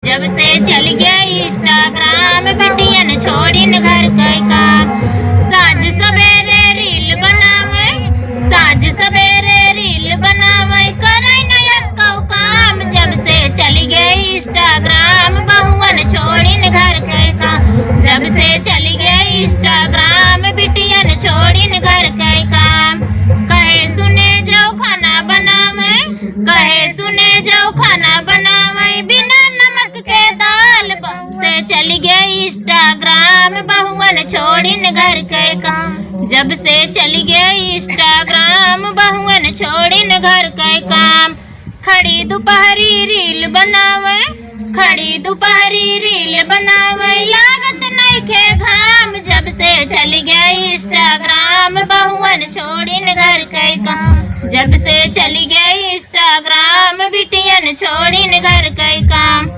जब से चल गया इंस्टाग्राम बिटियन छोड़ी न घर के काम। साँझ सवेरे रील बनावे, साँझ सवेरे रील बनावे, करे नया काम। जब से चल गया इंस्टाग्राम बहुअन छोड़ी न घर के काम। जब से चल गया इंस्टाग्राम बिटियन छोड़ी न घर के काम। कहे सुने जाओ खाना बनावे, कहे सुने जाओ खाना बनावे, बिना नमक के दाल। से चल गया इंस्टाग्राम बहुअन छोड़ी न घर के काम। जब से चल गया इंस्टाग्राम बहुअन छोड़ी न घर के काम। खड़ी दोपहरी रील बनावे, खड़ी दोपहरी रील बनावे, लागत नहीं खे घाम। जब से चल गया इंस्टाग्राम बहुअन छोड़ी न घर के काम। जब से चल गया इंस्टाग्राम बिटियन छोड़ी न घर के काम।